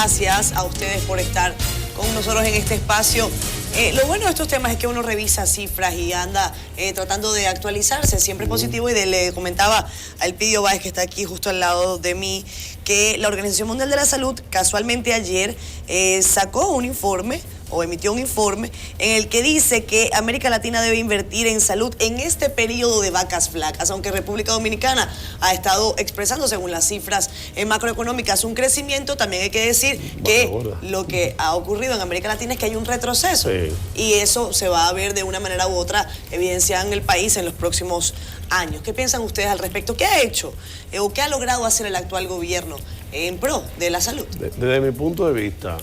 gracias a ustedes por estar con nosotros en este espacio. Lo bueno de estos temas es que uno revisa cifras y anda tratando de actualizarse, siempre es positivo. Y le comentaba a Elpidio Báez, que está aquí justo al lado de mí, que la Organización Mundial de la Salud casualmente ayer sacó un informe o emitió un informe en el que dice que América Latina debe invertir en salud en este periodo de vacas flacas, aunque República Dominicana ha estado expresando, según las cifras macroeconómicas, un crecimiento. También hay que decir que lo que ha ocurrido en América Latina es que hay un retroceso, y eso se va a ver de una manera u otra evidenciado en el país en los próximos años. ¿Qué piensan ustedes al respecto? ¿Qué ha hecho o qué ha logrado hacer el actual gobierno en pro de la salud? Desde mi punto de vista,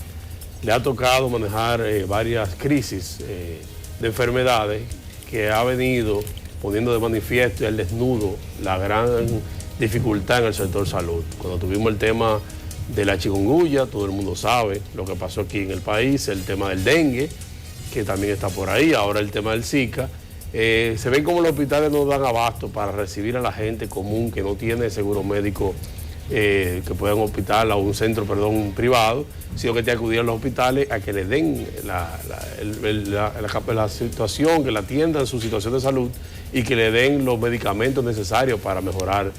le ha tocado manejar varias crisis de enfermedades que ha venido poniendo de manifiesto y al desnudo la gran dificultad en el sector salud. Cuando tuvimos el tema de la chikungunya, todo el mundo sabe lo que pasó aquí en el país, el tema del dengue, que también está por ahí, ahora el tema del Zika. Se ven como los hospitales no dan abasto para recibir a la gente común que no tiene seguro médico, que pueda un hospital o un centro, privado, sino que te acudir a los hospitales a que le den la situación, que la atiendan su situación de salud y que le den los medicamentos necesarios para mejorar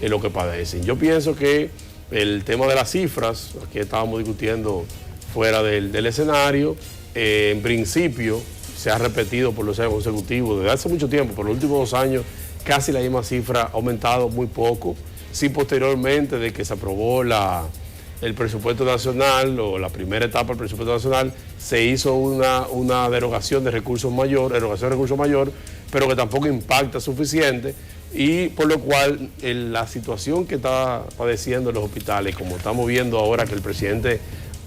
lo que padecen. Yo pienso que el tema de las cifras, aquí estábamos discutiendo fuera del escenario, en principio se ha repetido por los años consecutivos desde hace mucho tiempo, por los últimos 2 años casi la misma cifra, ha aumentado muy poco. Sí, posteriormente de que se aprobó el presupuesto nacional o la primera etapa del presupuesto nacional, se hizo una derogación de recursos mayor, pero que tampoco impacta suficiente, y por lo cual la situación que está padeciendo los hospitales, como estamos viendo ahora que el presidente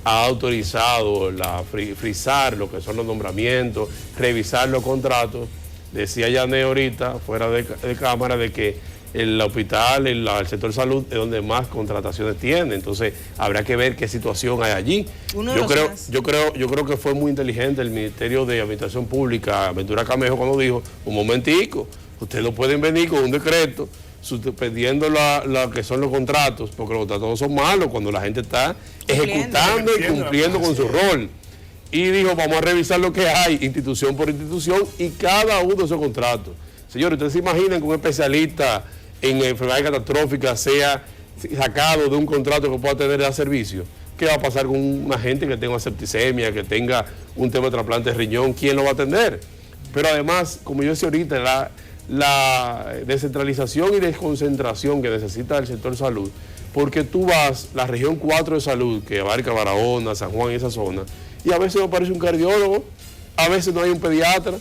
ha autorizado frizar lo que son los nombramientos, revisar los contratos, decía Yané ahorita, fuera de cámara, de que el hospital, el sector salud es donde más contrataciones tiene. Entonces habrá que ver qué situación hay allí. Yo creo que fue muy inteligente el Ministerio de Administración Pública, Ventura Camejo, cuando dijo: un momentico, ustedes no pueden venir con un decreto suspendiendo lo que son los contratos, porque los contratos no son malos cuando la gente está ejecutando y cumpliendo con su rol. Y dijo: vamos a revisar lo que hay, institución por institución, y cada uno de esos contratos. Señores, ¿ustedes se imaginan que un especialista en enfermedades catastróficas sea sacado de un contrato que pueda tener el servicio? ¿Qué va a pasar con una gente que tenga una septicemia, que tenga un tema de trasplante de riñón? ¿Quién lo va a atender? Pero además, como yo decía ahorita, la descentralización y desconcentración que necesita el sector salud, porque tú vas a la región 4 de salud, que abarca Barahona, San Juan y esa zona, y a veces no aparece un cardiólogo, a veces no hay un pediatra,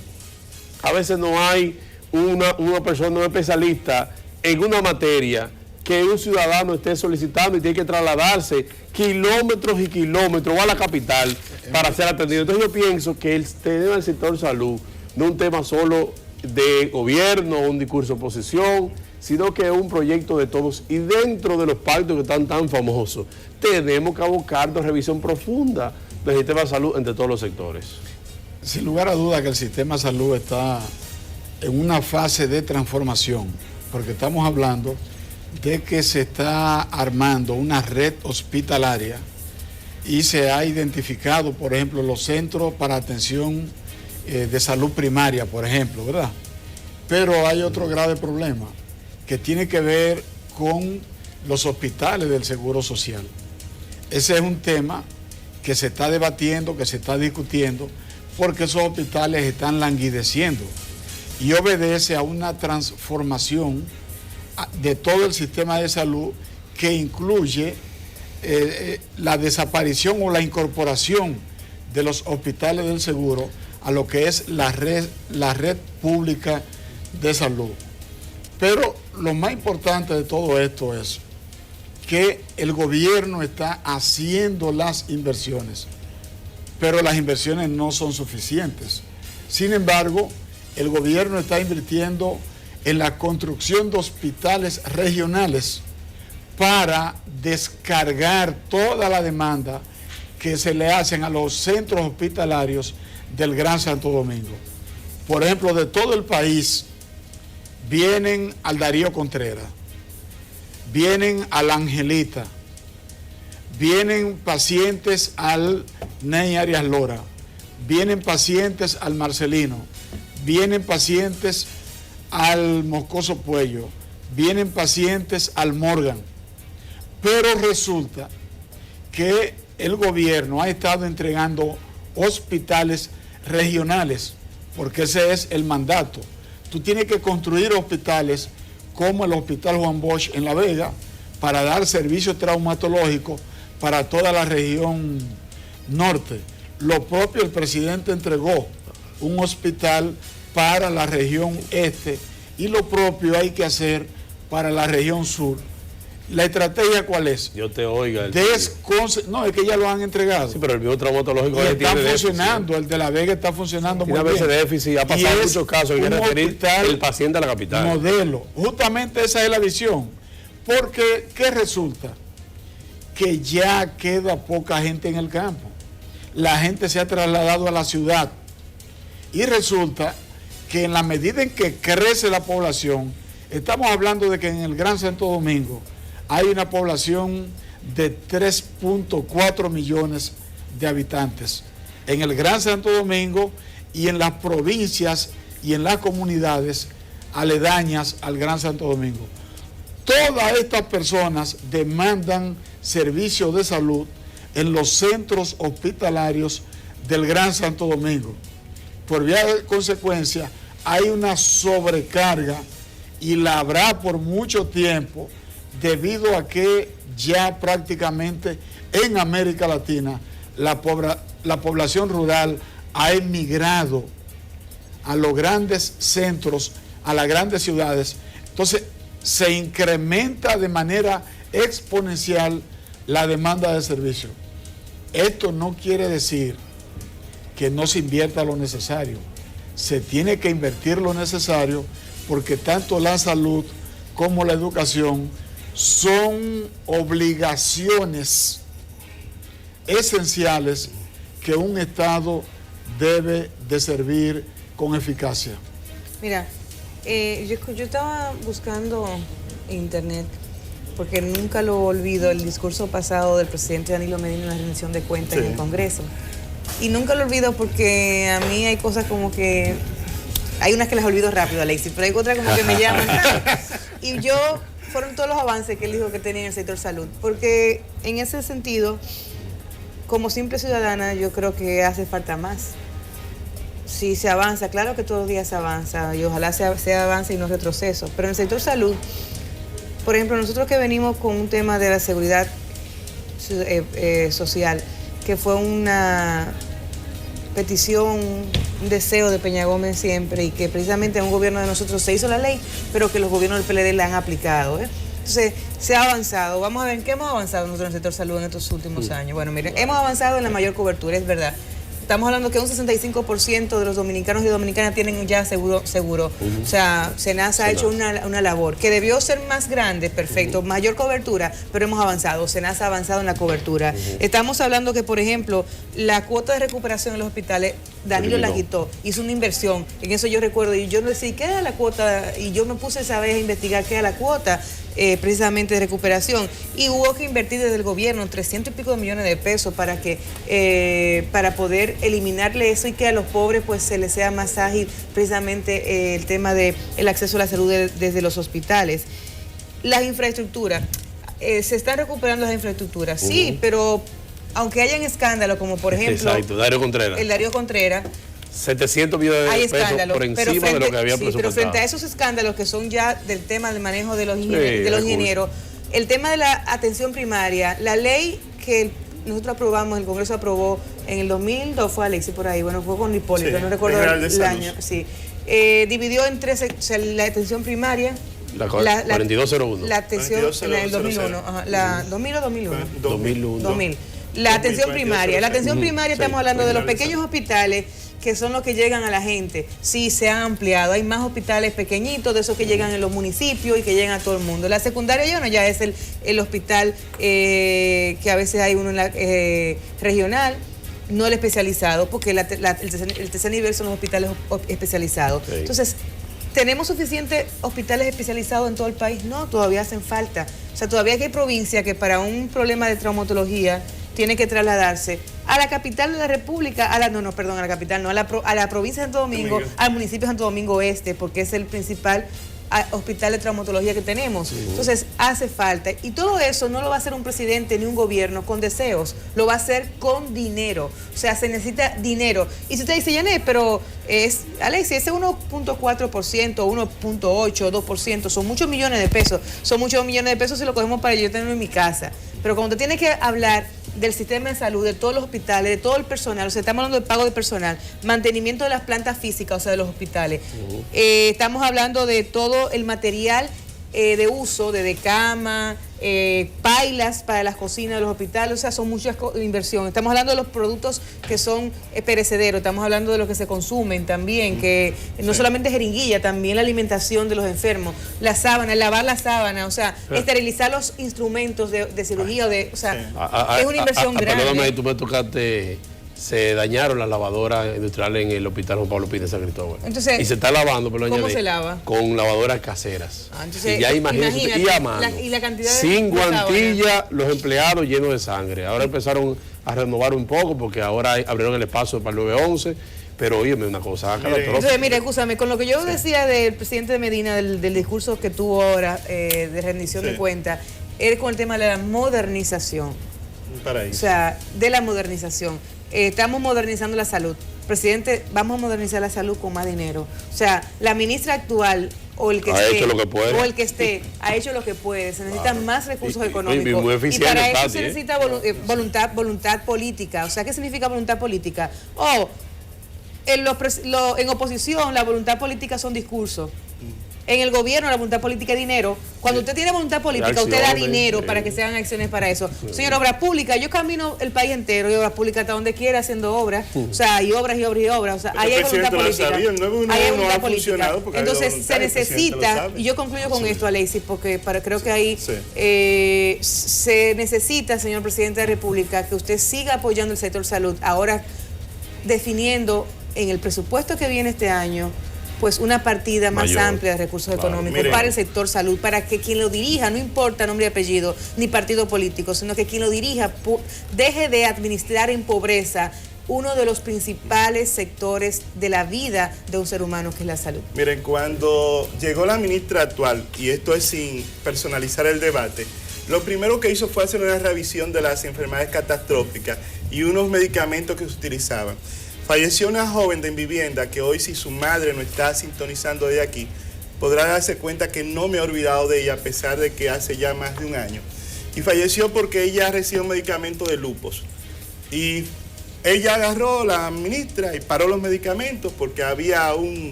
a veces no hay una persona, un especialista en una materia que un ciudadano esté solicitando y tiene que trasladarse kilómetros y kilómetros a la capital para ser atendido. Entonces yo pienso que el tema del sector salud no es un tema solo de gobierno, un discurso de oposición, sino que es un proyecto de todos, y dentro de los pactos que están tan famosos tenemos que abocarnos a revisión profunda del sistema de salud entre todos los sectores. Sin lugar a duda que el sistema de salud está en una fase de transformación, porque estamos hablando de que se está armando una red hospitalaria y se ha identificado, por ejemplo, los centros para atención de salud primaria, por ejemplo, ¿verdad? Pero hay otro grave problema que tiene que ver con los hospitales del Seguro Social. Ese es un tema que se está debatiendo, que se está discutiendo, porque esos hospitales están languideciendo, y obedece a una transformación de todo el sistema de salud que incluye la desaparición o la incorporación de los hospitales del seguro a lo que es la red pública de salud. Pero lo más importante de todo esto es que el gobierno está haciendo las inversiones, pero las inversiones no son suficientes. Sin embargo, el gobierno está invirtiendo en la construcción de hospitales regionales para descargar toda la demanda que se le hacen a los centros hospitalarios del Gran Santo Domingo. Por ejemplo, de todo el país vienen al Darío Contreras, vienen a la Angelita, vienen pacientes al Ney Arias Lora, vienen pacientes al Marcelino, vienen pacientes al Moscoso Puello, vienen pacientes al Morgan, pero resulta que el gobierno ha estado entregando hospitales regionales, porque ese es el mandato. Tú tienes que construir hospitales como el Hospital Juan Bosch en La Vega para dar servicio traumatológico para toda la región norte. Lo propio el presidente entregó un hospital para la región este y lo propio hay que hacer para la región sur. ¿La estrategia cuál es? Yo te oiga. No, es que ya lo han entregado. Sí, pero el biotraumatológico está funcionando, el de La Vega está funcionando muy bien. Tiene a veces déficit, ha pasado muchos casos, hay que referir el paciente a la capital. Modelo, justamente esa es la visión. Porque, ¿qué resulta? Que ya queda poca gente en el campo. La gente se ha trasladado a la ciudad. Y resulta que en la medida en que crece la población, estamos hablando de que en el Gran Santo Domingo hay una población de 3.4 millones de habitantes. En el Gran Santo Domingo y en las provincias y en las comunidades aledañas al Gran Santo Domingo. Todas estas personas demandan servicios de salud en los centros hospitalarios del Gran Santo Domingo. Por vía de consecuencia, hay una sobrecarga y la habrá por mucho tiempo debido a que ya prácticamente en América Latina la población rural ha emigrado a los grandes centros, a las grandes ciudades. Entonces, se incrementa de manera exponencial la demanda de servicio. Esto no quiere decir que no se invierta lo necesario. Se tiene que invertir lo necesario porque tanto la salud como la educación son obligaciones esenciales que un Estado debe de servir con eficacia. Mira, yo estaba buscando en internet, porque nunca lo olvido, el discurso pasado del presidente Danilo Medina en la rendición de cuentas en el Congreso. Y nunca lo olvido porque a mí hay cosas como que... Hay unas que las olvido rápido, Alexis, pero hay otras como que me llaman. Y fueron todos los avances que él dijo que tenía en el sector salud. Porque en ese sentido, como simple ciudadana, yo creo que hace falta más. Si se avanza, claro que todos los días se avanza y ojalá sea avance y no retroceso. Pero en el sector salud, por ejemplo, nosotros que venimos con un tema de la seguridad social, que fue una petición, un deseo de Peña Gómez siempre, y que precisamente en un gobierno de nosotros se hizo la ley, pero que los gobiernos del PLD la han aplicado. Entonces, se ha avanzado. Vamos a ver en qué hemos avanzado nosotros en el sector salud en estos últimos años. Bueno, miren, hemos avanzado en la mayor cobertura, es verdad. Estamos hablando que un 65% de los dominicanos y dominicanas tienen ya seguro. O sea, SENASA ha hecho una labor que debió ser más grande, perfecto, mayor cobertura, pero hemos avanzado. SENASA ha avanzado en la cobertura. Estamos hablando que, por ejemplo, la cuota de recuperación en los hospitales, Danilo la quitó, hizo una inversión. En eso yo recuerdo, y yo no decía, ¿qué era la cuota? Y yo me puse esa vez a investigar qué era la cuota. Precisamente de recuperación, y hubo que invertir desde el gobierno 300 y pico de millones de pesos para poder eliminarle eso y que a los pobres pues se les sea más ágil precisamente el tema de el acceso a la salud desde los hospitales. Las infraestructuras, se están recuperando las infraestructuras, sí, pero aunque hayan escándalos como por ejemplo el Darío Contreras, 700 millones de pesos por encima de lo que había presupuestado. Pero frente a esos escándalos que son ya del tema del manejo de los ingenieros, el tema de la atención primaria, la ley que nosotros aprobamos, el Congreso aprobó en el 2002, fue Alexis por ahí, bueno, fue con Hipólito, no recuerdo el año, dividió en tres, o sea, la atención primaria, la 4201. La atención en el 2001, la 2000 o 2001. 2000. La atención primaria. La atención primaria, estamos hablando de los pequeños hospitales que son los que llegan a la gente. Sí, se han ampliado. Hay más hospitales pequeñitos, de esos que llegan en los municipios y que llegan a todo el mundo. La secundaria ya es el hospital que a veces hay uno en la regional, no el especializado, porque el tercer nivel son los hospitales especializados. Okay. Entonces, ¿Tenemos suficientes hospitales especializados en todo el país? No, todavía hacen falta. O sea, todavía hay provincias que para un problema de traumatología tiene que trasladarse a la capital de la República, a la capital, no, a la provincia de Santo Domingo, al municipio de Santo Domingo Este, porque es el principal hospital de traumatología que tenemos. Entonces, hace falta. Y todo eso no lo va a hacer un presidente ni un gobierno con deseos, lo va a hacer con dinero. O sea, se necesita dinero. Y si usted dice, Yané, pero Alexis, ese 1.4%, 1.8%, 2%, son muchos millones de pesos. Son muchos millones de pesos si lo cogemos para yo tenerlo en mi casa. Pero cuando usted tiene que hablar del sistema de salud, de todos los hospitales, de todo el personal, o sea, estamos hablando de pago de personal, mantenimiento de las plantas físicas, o sea, de los hospitales. Estamos hablando de todo el material de uso, de cama, pailas para las cocinas de los hospitales, o sea, son muchas inversiones. Estamos hablando de los productos que son perecederos, estamos hablando de los que se consumen también, que no solamente jeringuilla, también la alimentación de los enfermos, la sábana, lavar la sábana, o sea, esterilizar los instrumentos de cirugía, o sea, es una inversión grande. Perdóname, tú me tocaste. Se dañaron las lavadoras industriales en el hospital Juan Pablo Pina de San Cristóbal. Entonces, y se está lavando, pero ¿cómo se lava? Con lavadoras caseras. Entonces, y ya imagínate, y a mano. Y la cantidad de sin guantilla, los empleados llenos de sangre. Ahora empezaron a renovar un poco porque ahora abrieron el espacio para el 911. Pero óyeme, una cosa catastrófica. Entonces, mira, escúchame, con lo que yo decía del presidente de Medina, del discurso que tuvo ahora de rendición de cuentas, es con el tema de la modernización. Un paraíso. O sea, de la modernización. Estamos modernizando la salud. Presidente, vamos a modernizar la salud con más dinero. O sea, la ministra actual o el que esté ha hecho lo que puede. Se necesitan más recursos económicos. Y para eso se necesita voluntad política. O sea, ¿qué significa voluntad política? En oposición, la voluntad política son discursos. En el gobierno, la voluntad política es dinero. Cuando usted tiene voluntad política, usted da dinero para que se hagan acciones para eso. Señor, obra pública, yo camino el país entero y obra pública hasta donde quiera haciendo obras. O sea, y obras y obras y obras. O sea, ahí hay voluntad política. Ahí hay voluntad política. Entonces, se necesita, y yo concluyo con esto, Alexis, porque creo que ahí se necesita, señor presidente de la República, que usted siga apoyando el sector salud. Ahora, definiendo en el presupuesto que viene este año, pues una partida más amplia de recursos económicos para el sector salud, para que quien lo dirija, no importa nombre y apellido, ni partido político, sino que quien lo dirija deje de administrar en pobreza uno de los principales sectores de la vida de un ser humano, que es la salud. Miren, cuando llegó la ministra actual, y esto es sin personalizar el debate, lo primero que hizo fue hacer una revisión de las enfermedades catastróficas y unos medicamentos que se utilizaban. Falleció una joven de vivienda que hoy, si su madre no está sintonizando de aquí, podrá darse cuenta que no me he olvidado de ella a pesar de que hace ya más de un año. Y falleció porque ella recibió un medicamento de lupus. Y ella agarró, la ministra, y paró los medicamentos porque había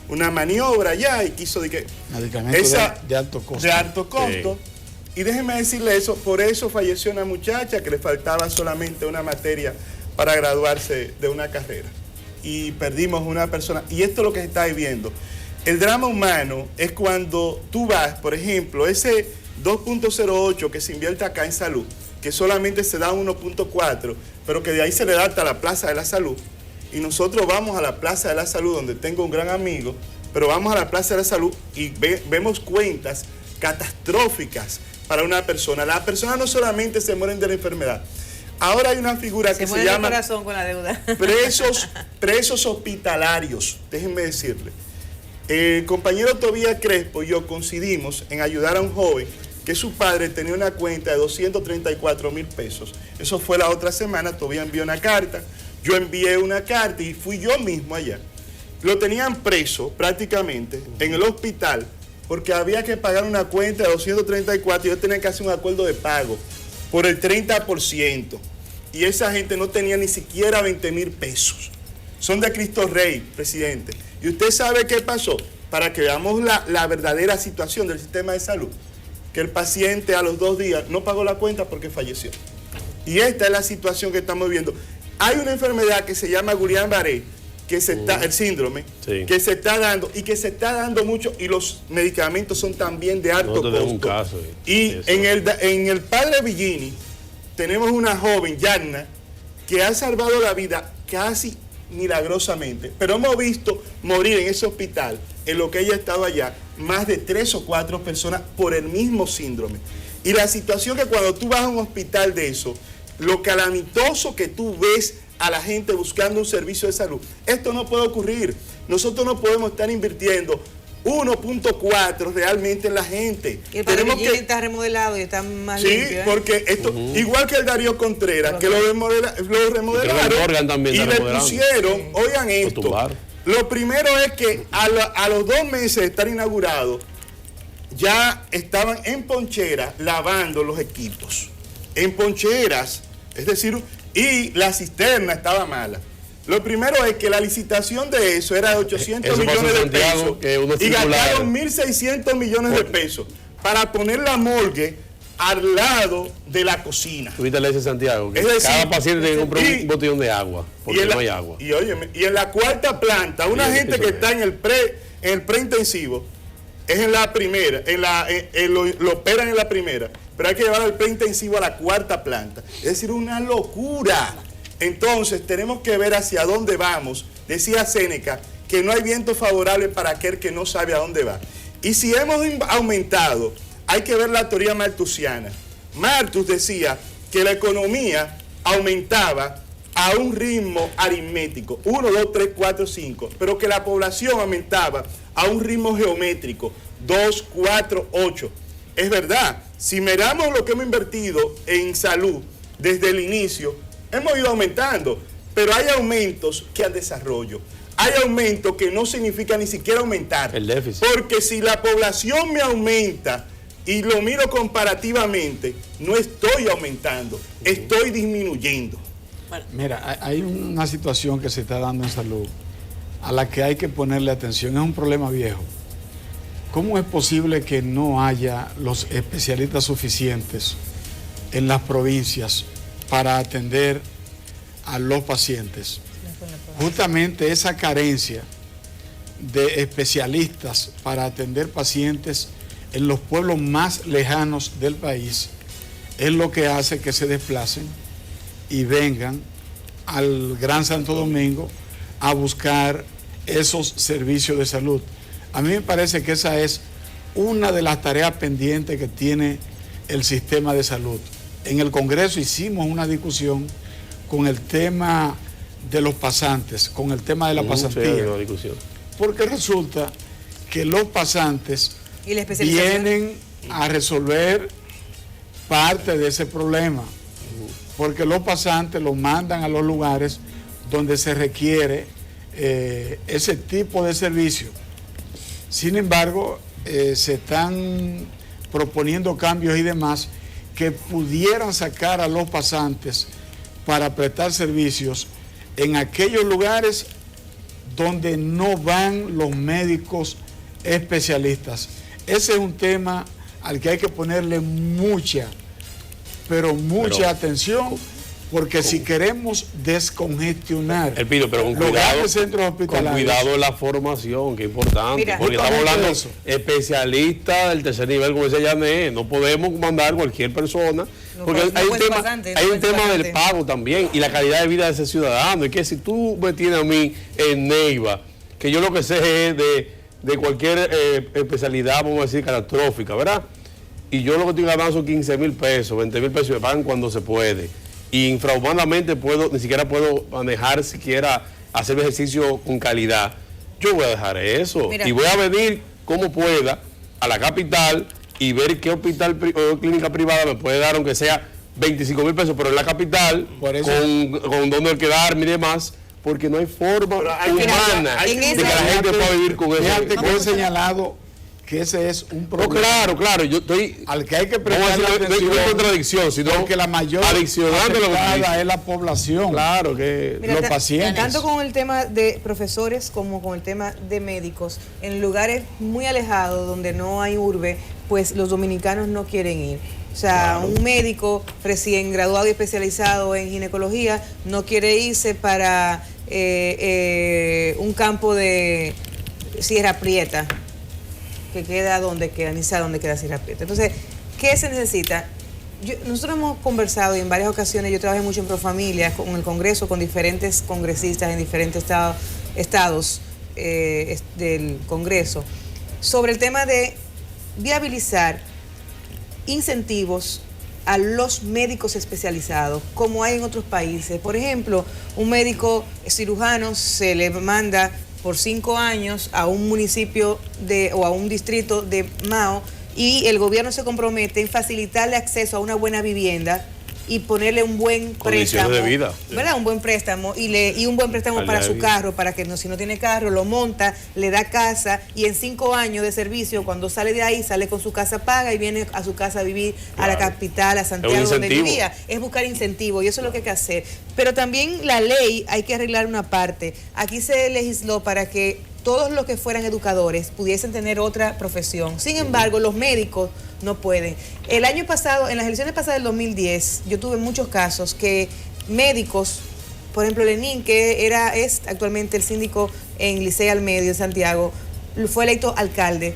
una maniobra allá y quiso de que... Medicamentos de alto costo. De alto costo. Sí. Y déjenme decirle eso, por eso falleció una muchacha que le faltaba solamente una materia para graduarse de una carrera. Y perdimos una persona. Y esto es lo que se está viviendo. El drama humano es cuando tú vas, por ejemplo, ese 2.08 que se invierte acá en salud, que solamente se da 1.4, pero que de ahí se le da hasta la Plaza de la Salud. Y nosotros vamos a la Plaza de la Salud, donde tengo un gran amigo, pero vamos a la Plaza de la Salud y vemos cuentas catastróficas para una persona. Las personas no solamente se mueren de la enfermedad. Ahora hay una figura que se llama corazón con la deuda. presos hospitalarios, déjenme decirle. El compañero Tobías Crespo y yo coincidimos en ayudar a un joven que su padre tenía una cuenta de 234,000 pesos. Eso fue la otra semana, Tobías envió una carta, yo envié una carta y fui yo mismo allá. Lo tenían preso prácticamente en el hospital porque había que pagar una cuenta de 234 y yo tenía que hacer un acuerdo de pago por el 30%. Y esa gente no tenía ni siquiera 20,000 pesos. Son de Cristo Rey, presidente. ¿Y usted sabe qué pasó? Para que veamos la verdadera situación del sistema de salud. Que el paciente a los 2 días no pagó la cuenta porque falleció. Y esta es la situación que estamos viviendo. Hay una enfermedad que se llama Guillain-Barré, que se está, el síndrome, que se está dando y que se está dando mucho, y los medicamentos son también de alto costo. Un caso, y en el Padre Villini tenemos una joven, Yarna, que ha salvado la vida casi milagrosamente, pero hemos visto morir en ese hospital en lo que ella ha estado allá, más de 3 o 4 personas por el mismo síndrome. Y la situación que cuando tú vas a un hospital de eso, lo calamitoso que tú ves a la gente buscando un servicio de salud, esto no puede ocurrir. Nosotros no podemos estar invirtiendo 1.4 realmente en la gente. Y el Padre Virgilio está remodelado y está más limpio. Sí, porque esto, igual que el Darío Contreras, que lo remodelaron también y le pusieron, oigan esto, lo primero es que a los 2 meses de estar inaugurado, ya estaban en poncheras lavando los equipos. En poncheras, es decir, y la cisterna estaba mala. Lo primero es que la licitación de eso era de 800 millones de pesos y gastaron 1.600 millones de pesos para poner la morgue al lado de la cocina. Tuviste la de Santiago, que es decir, cada paciente tiene que comprar un botellón de agua, porque no hay agua. Y óyeme, y en la cuarta planta, una gente que está en el preintensivo, es en la primera, lo operan en la primera, pero hay que llevar el preintensivo a la cuarta planta. Es decir, una locura. Entonces, tenemos que ver hacia dónde vamos. Decía Séneca que no hay viento favorable para aquel que no sabe a dónde va. Y si hemos aumentado, hay que ver la teoría malthusiana. Malthus decía que la economía aumentaba a un ritmo aritmético, 1, 2, 3, 4, 5, pero que la población aumentaba a un ritmo geométrico, 2, 4, 8. Es verdad, si miramos lo que hemos invertido en salud desde el inicio, hemos ido aumentando, pero hay aumentos que al desarrollo. Hay aumentos que no significa ni siquiera aumentar. El déficit. Porque si la población me aumenta y lo miro comparativamente, no estoy aumentando, estoy disminuyendo. Mira, hay una situación que se está dando en salud a la que hay que ponerle atención. Es un problema viejo. ¿Cómo es posible que no haya los especialistas suficientes en las provincias para atender a los pacientes? Justamente esa carencia de especialistas para atender pacientes en los pueblos más lejanos del país es lo que hace que se desplacen y vengan al Gran Santo Domingo a buscar esos servicios de salud. A mí me parece que esa es una de las tareas pendientes que tiene el sistema de salud. En el Congreso hicimos una discusión con el tema de los pasantes, con el tema de la pasantía. Porque resulta que los pasantes vienen a resolver parte de ese problema. Porque los pasantes los mandan a los lugares donde se requiere ese tipo de servicio. Sin embargo, se están proponiendo cambios y demás que pudieran sacar a los pasantes para prestar servicios en aquellos lugares donde no van los médicos especialistas. Ese es un tema al que hay que ponerle mucha atención, porque si queremos descongestionar pero con los centros hospitalarios, con cuidado de la formación, que es importante. Mira, porque estamos hablando de especialistas del tercer nivel, como decía Yané, no podemos mandar cualquier persona, porque hay un tema del pago también y la calidad de vida de ese ciudadano. Y que si tú me tienes a mí en Neiva, que yo lo que sé es de cualquier especialidad, vamos a decir, catastrófica, ¿verdad? Y yo lo que estoy ganando son 15,000 pesos, 20,000 pesos, me pagan cuando se puede. Y infrahumanamente ni siquiera puedo manejar, siquiera hacer ejercicio con calidad. Yo voy a dejar eso. Mira, y voy a venir como pueda a la capital y ver qué hospital o clínica privada me puede dar, aunque sea 25,000 pesos, pero en la capital, con dónde quedarme y demás, porque no hay forma humana de que la gente pueda vivir con eso. Fíjate que he señalado que ese es un problema. No, claro, yo estoy al que hay que prestar atención, no contradicción, sino porque la mayor afectada es la población. Claro, que los pacientes. Tanto con el tema de profesores como con el tema de médicos, en lugares muy alejados donde no hay urbe, pues los dominicanos no quieren ir. O sea, un médico recién graduado y especializado en ginecología no quiere irse para un campo de Sierra Prieta, que queda donde queda, ni sabe dónde queda Sierra Prieta. Entonces, ¿qué se necesita? Nosotros hemos conversado y en varias ocasiones, yo trabajé mucho en Profamilia, con el Congreso, con diferentes congresistas en diferentes estados, del Congreso sobre el tema de viabilizar incentivos a los médicos especializados, como hay en otros países. Por ejemplo, un médico cirujano se le manda por 5 años a un municipio o a un distrito de Mao, y el gobierno se compromete en facilitarle acceso a una buena vivienda y ponerle un buen préstamo, de vida, ¿verdad? Un buen préstamo y un buen préstamo para su carro, para que si no tiene carro lo monta, le da casa, y en 5 años de servicio, cuando sale de ahí, sale con su casa paga y viene a su casa a vivir a la capital, a Santiago, donde vivía. Es buscar incentivos, y eso es lo que hay que hacer. Pero también la ley hay que arreglar una parte. Aquí se legisló para que todos los que fueran educadores pudiesen tener otra profesión. Sin embargo, los médicos no pueden. El año pasado, en las elecciones pasadas del 2010, yo tuve muchos casos que médicos, por ejemplo, Lenín, que es actualmente el síndico en Licey al Medio, en Santiago, fue electo alcalde.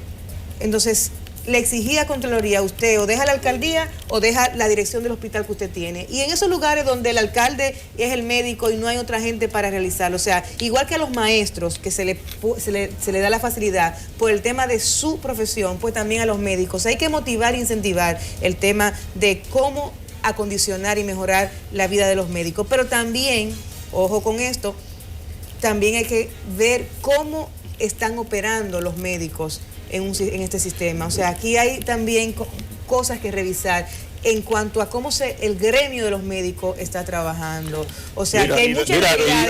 Entonces, le exigía a Contraloría, usted o deja la alcaldía o deja la dirección del hospital que usted tiene. Y en esos lugares donde el alcalde es el médico y no hay otra gente para realizarlo, o sea, igual que a los maestros que se le da la facilidad por el tema de su profesión, pues también a los médicos. Hay que motivar e incentivar el tema de cómo acondicionar y mejorar la vida de los médicos. Pero también, ojo con esto, también hay que ver cómo están operando los médicos en este sistema. O sea, aquí hay también cosas que revisar en cuanto a cómo el gremio de los médicos está trabajando. O sea, que hay muchas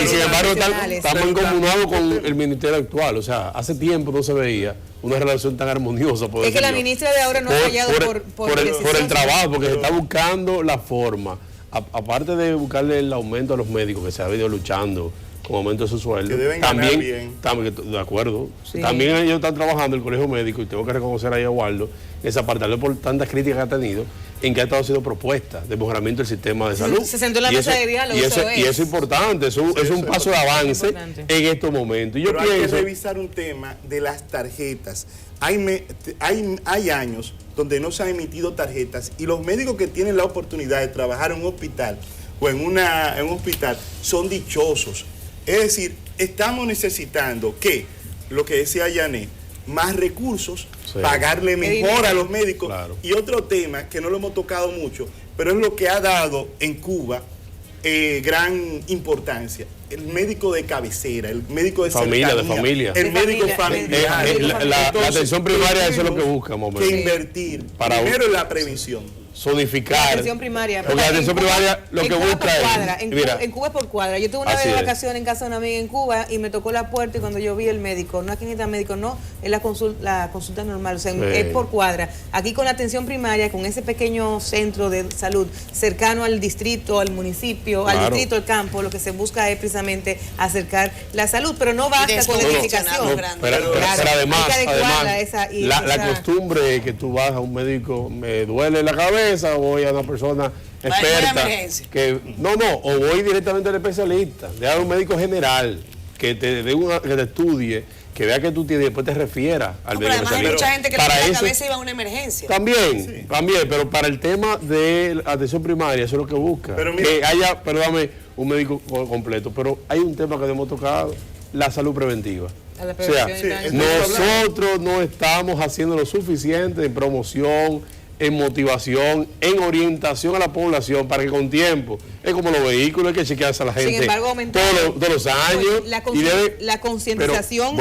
y sin embargo estamos incomunados con el ministerio actual. O sea, hace tiempo no se veía una relación tan armoniosa. Es que la ministra de ahora no ha fallado por el trabajo, porque se está buscando la forma, aparte de buscarle el aumento a los médicos que se ha venido luchando con aumento de su sueldo, también, de acuerdo, sí. También ellos están trabajando en el colegio médico, y tengo que reconocer ahí a Waldo esa apartarle por tantas críticas que ha tenido, en que ha estado haciendo propuestas de mejoramiento del sistema de salud. Se sentó en la mesa de diálogo. Y eso es importante, es un paso de avance en estos momentos. Pero hay que revisar un tema de las tarjetas. Hay años donde no se han emitido tarjetas, y los médicos que tienen la oportunidad de trabajar en un hospital o en un hospital son dichosos. Es decir, estamos necesitando que, lo que decía Yané, más recursos, sí, pagarle mejor a los médicos. Claro. Y otro tema que no lo hemos tocado mucho, pero es lo que ha dado en Cuba gran importancia: el médico de cabecera, el médico de cercanía, de familia. El médico familiar. La atención primaria, eso es lo que buscamos. Que invertir primero en la prevención. Zonificar. La atención primaria. Porque la atención primaria lo que busca es... En Cuba es por cuadra. Yo tuve una vez de vacaciones en casa de una amiga en Cuba y me tocó la puerta, y cuando yo vi el médico, no aquí necesita médico, no, es la consulta normal, o sea, es por cuadra. Aquí con la atención primaria, con ese pequeño centro de salud cercano al distrito, al municipio, al distrito, al campo, lo que se busca es precisamente acercar la salud, pero no basta con la edificación. Pero además la costumbre que tú vas a un médico, me duele la cabeza, voy a una persona experta que o voy directamente al especialista, de a un médico general que te estudie, que vea que tú tienes y después te refiera al médico especialista. Hay mucha gente que le duele la cabeza y va a una emergencia. También, pero para el tema de la atención primaria, eso es lo que busca, que haya, un médico completo. Pero hay un tema que hemos tocado: la salud preventiva. O sea, nosotros no estamos haciendo lo suficiente en promoción, en motivación, en orientación a la población, para que con tiempo, es como los vehículos, hay que chequearse a la gente. Sin embargo, todos los años. La concientización,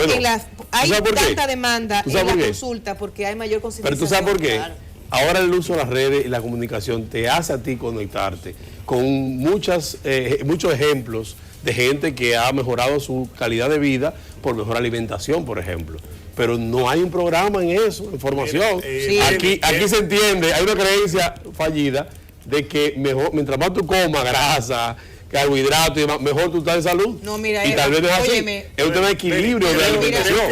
hay tanta demanda en la consulta porque hay mayor concientización. Pero tú sabes por qué. Claro. Ahora el uso de las redes y la comunicación te hace a ti conectarte con muchos ejemplos de gente que ha mejorado su calidad de vida por mejor alimentación, por ejemplo. Pero no hay un programa en eso, en formación. Aquí se entiende, hay una creencia fallida de que mejor, mientras más tú comas grasa, carbohidratos y demás, mejor tú estás en salud. No, mira, y tal vez no es así. Es un tema de equilibrio de alimentación.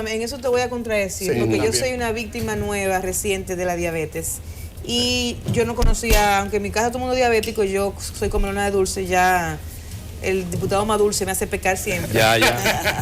En eso te voy a contradecir, porque yo soy una víctima nueva, reciente de la diabetes. Y yo no conocía, aunque en mi casa todo el mundo es diabético, yo soy comelona de dulce ya el diputado Madul se me hace pecar siempre. Ya.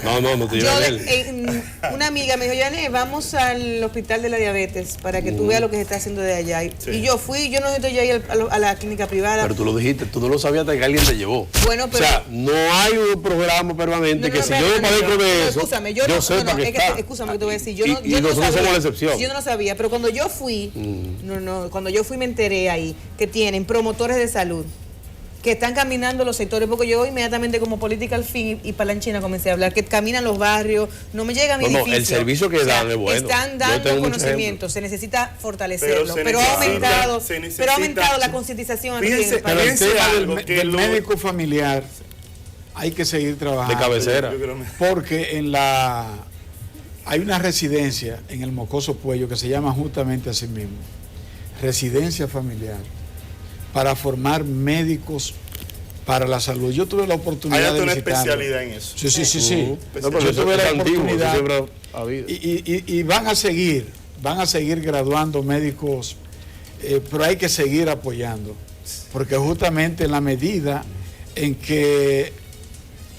No te Yo, lleves él. una amiga me dijo, Yané, vamos al hospital de la diabetes para que tú veas lo que se está haciendo de allá. Y yo fui, yo no estoy ya ahí a la clínica privada. Pero tú lo dijiste, tú no lo sabías hasta que alguien te llevó. Bueno, pero... O sea, no hay un programa permanente que si yo me padezco de eso, escúchame, yo sepa que está. Escúchame que te voy a decir. Y nosotros somos la excepción. Yo no lo sabía, pero cuando yo fui, cuando yo fui me enteré ahí que tienen promotores de salud que están caminando los sectores, porque yo inmediatamente como political fin y palanchina comencé a hablar, que caminan los barrios, no me llega a mi edificio. El servicio que dan es bueno. Están dando conocimiento, se necesita fortalecerlo, pero ha aumentado la concientización aquí en el país. Pero el tema del médico familiar hay que seguir trabajando. De cabecera. Porque hay una residencia en el Mocoso Puello que se llama justamente así mismo, residencia familiar, para formar médicos para la salud. Yo tuve la oportunidad de visitarlo. Hay una especialidad en eso. Sí. No, yo tuve la oportunidad antiguo, y van a seguir graduando médicos, pero hay que seguir apoyando, porque justamente en la medida en que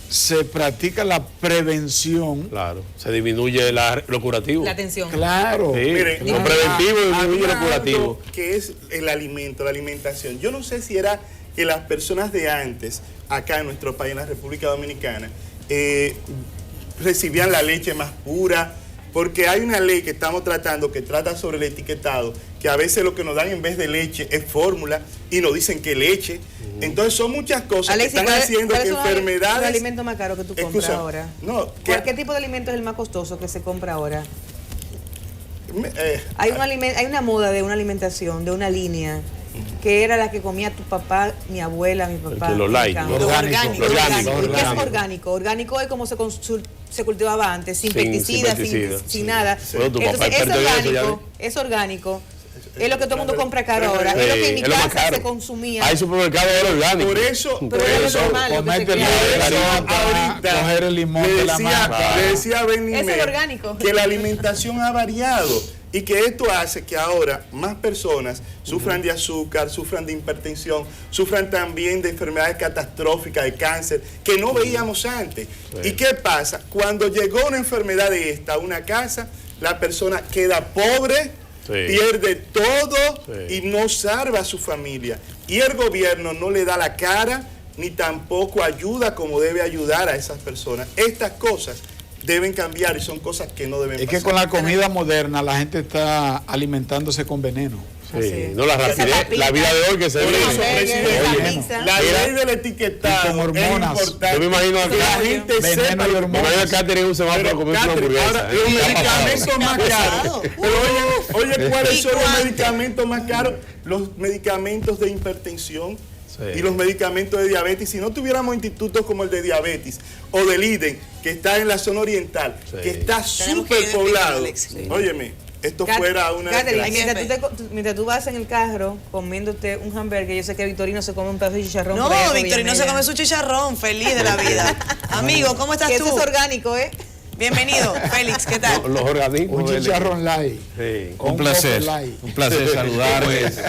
se practica la prevención, claro, se disminuye lo curativo. La atención. Claro. Sí, Miren, lo preventivo disminuye lo curativo. ¿Qué es el alimento, la alimentación? Yo no sé si era que las personas de antes, acá en nuestro país, en la República Dominicana, recibían la leche más pura, porque hay una ley que estamos tratando que trata sobre el etiquetado, que a veces lo que nos dan en vez de leche es fórmula y nos dicen que leche. Entonces son muchas cosas Alexis, que están haciendo que enfermedades... ¿Cuál es el alimento más caro que tú compras ahora? No, ¿Qué tipo de alimento es el más costoso que se compra ahora? Hay una moda de una alimentación, de una línea, que era la que comía tu papá, mi abuela, mi papá. Lo light, orgánico. ¿Qué es orgánico? Orgánico es como se cultivaba antes, sin pesticidas, sin nada. Bueno, entonces es orgánico. Es lo que todo el mundo compra caro ahora. Es lo que en mi casa se consumía. Hay supermercados orgánicos. Por eso, coger el limón de la mata. Le decía Benny es orgánico. Que la alimentación ha variado y que esto hace que ahora más personas sufran de azúcar, sufran de hipertensión, sufran también de enfermedades catastróficas, de cáncer, que no veíamos antes. Sí. ¿Y qué pasa? Cuando llegó una enfermedad de esta a una casa, la persona queda pobre, pierde todo y no salva a su familia. Y el gobierno no le da la cara ni tampoco ayuda como debe ayudar a esas personas. Estas cosas deben cambiar y son cosas que no deben pasar. Es que con la comida moderna la gente está alimentándose con veneno. Sí, no la rapidez, la vida de hoy que se vive. La ley del etiquetado es importante. Yo me imagino que la gente sepa. Me imagino que Catherine un semáforo para comer una hamburguesa. Ahora, los medicamentos más caros. Pero oye, ¿cuáles son los medicamentos más caros? Los medicamentos de hipertensión y los medicamentos de diabetes. Si no tuviéramos institutos como el de diabetes o del IDEN, que está en la zona oriental, que está súper poblado. Óyeme. Esto fuera una... Mientras tú vas en el carro comiéndote un hamburger, yo sé que Victorino se come un pedazo de chicharrón. No, Victorino se come su chicharrón, feliz de la vida. Amigo, ¿cómo estás tú? Eso es orgánico, ¿eh? Bienvenido, Félix, ¿qué tal? Los organismos. Un chicharrón light. Sí. Un placer saludarles.